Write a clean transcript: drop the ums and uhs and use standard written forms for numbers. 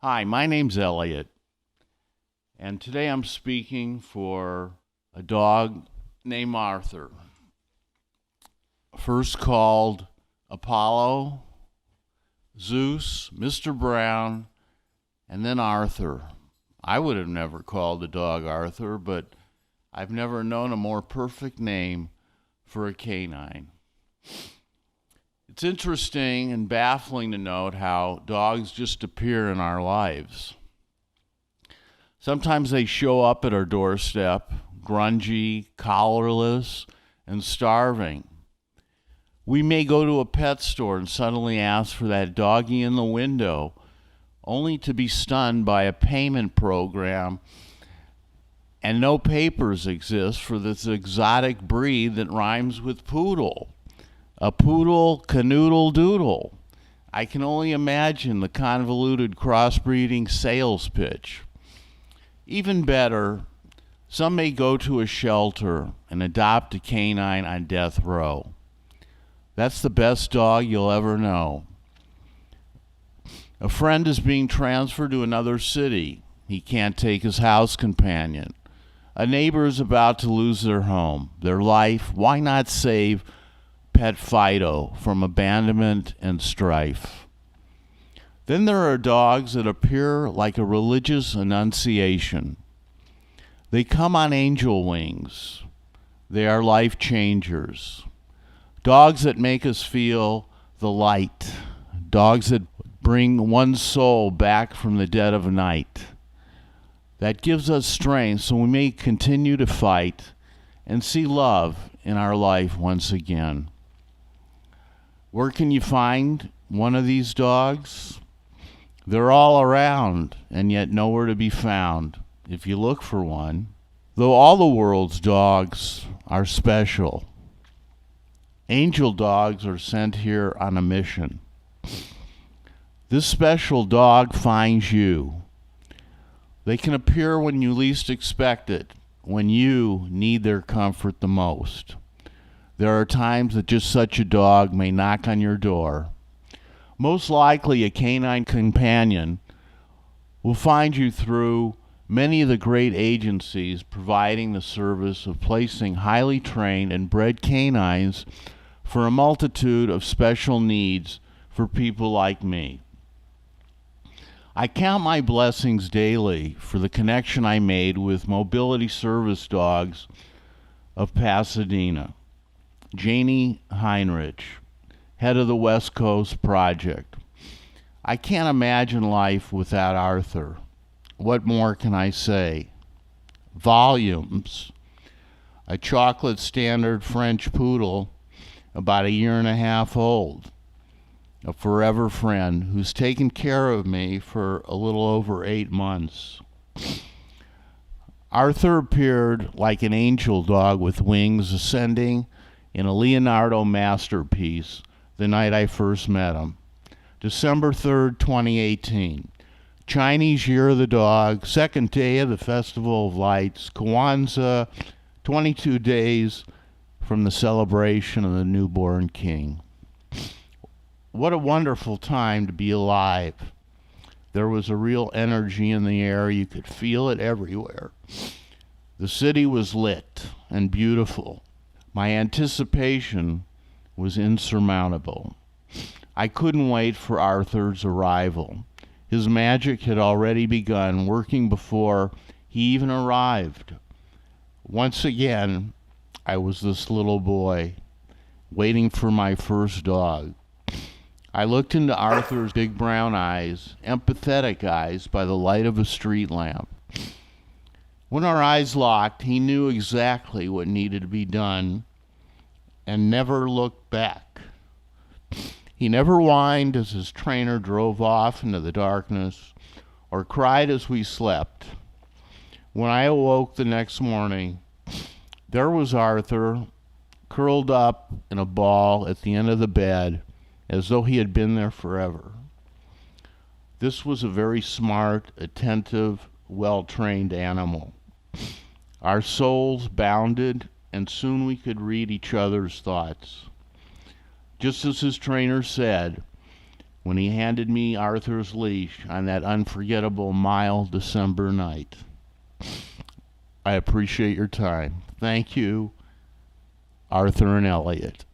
Hi, my name's Elliot, and today I'm speaking for a dog named Arthur. First called Apollo, Zeus, Mr. Brown, and then Arthur. I would have never called the dog Arthur, but I've never known a more perfect name for a canine. It's interesting and baffling to note how dogs just appear in our lives. Sometimes they show up at our doorstep, grungy, collarless, and starving. We may go to a pet store and suddenly ask for that doggy in the window, only to be stunned by a payment program and no papers exist for this exotic breed that rhymes with poodle. A poodle canoodle doodle. I can only imagine the convoluted crossbreeding sales pitch. Even better, some may go to a shelter and adopt a canine on death row. That's the best dog you'll ever know. A friend is being transferred to another city. He can't take his house companion. A neighbor is about to lose their home, their life. Why not save pet Fido from abandonment and strife? Then there are dogs that appear like a religious annunciation. They come on angel wings. They are life changers. Dogs that make us feel the light. Dogs that bring one's soul back from the dead of night. That gives us strength so we may continue to fight and see love in our life once again. Where can you find one of these dogs? They're all around and yet nowhere to be found if you look for one. Though all the world's dogs are special, angel dogs are sent here on a mission. This special dog finds you. They can appear when you least expect it, when you need their comfort the most. There are times that just such a dog may knock on your door. Most likely a canine companion will find you through many of the great agencies providing the service of placing highly trained and bred canines for a multitude of special needs for people like me. I count my blessings daily for the connection I made with Mobility Service Dogs of Pasadena. Janie Heinrich, head of the West Coast Project. I can't imagine life without Arthur. What more can I say? Volumes. A chocolate standard French poodle, about a year and a half old. A forever friend who's taken care of me for a little over 8 months. Arthur appeared like an angel dog with wings ascending in a Leonardo masterpiece the night I first met him. December 3rd, 2018. Chinese Year of the Dog, second day of the Festival of Lights, Kwanzaa, 22 days from the celebration of the newborn king. What a wonderful time to be alive. There was a real energy in the air. You could feel it everywhere. The city was lit and beautiful. My anticipation was insurmountable. I couldn't wait for Arthur's arrival. His magic had already begun, working before he even arrived. Once again, I was this little boy, waiting for my first dog. I looked into Arthur's big brown eyes, empathetic eyes by the light of a street lamp. When our eyes locked, he knew exactly what needed to be done and never looked back. He never whined as his trainer drove off into the darkness or cried as we slept. When I awoke the next morning, there was Arthur curled up in a ball at the end of the bed as though he had been there forever. This was a very smart, attentive, well-trained animal. Our souls bounded, and soon we could read each other's thoughts. Just as his trainer said, when he handed me Arthur's leash on that unforgettable mild December night. I appreciate your time. Thank you, Arthur and Elliot.